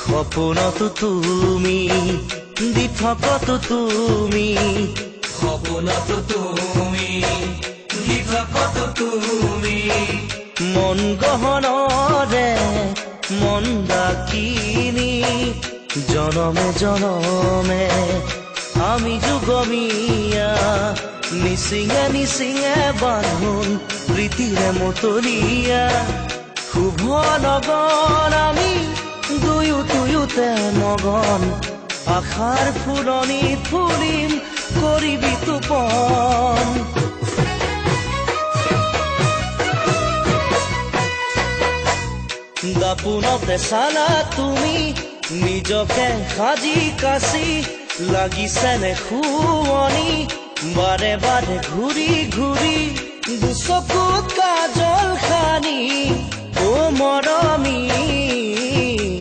সপোনতো তুমি দি থকতো তুমি সপোনতো তুমি দি থকতো তুমি মন গহনৰে মন ডাকিনি জনমে জনমে আমি যুগমিয়া নিচিঙে নিচিঙে বান্ধোন প্ৰীতিৰে মতলীয়া শুভ লগন আমি দুয়োতে মগন আশাৰ ফুলনিত ফুলিম কৰিবি তোপন দাপোনতে চালা তুমি নিজকে সাজি কাচি লাগিছেনে শুৱনি বাৰে বাৰে ঘূৰি ঘূৰি দুচকুত কাজল সানি অ মৰমী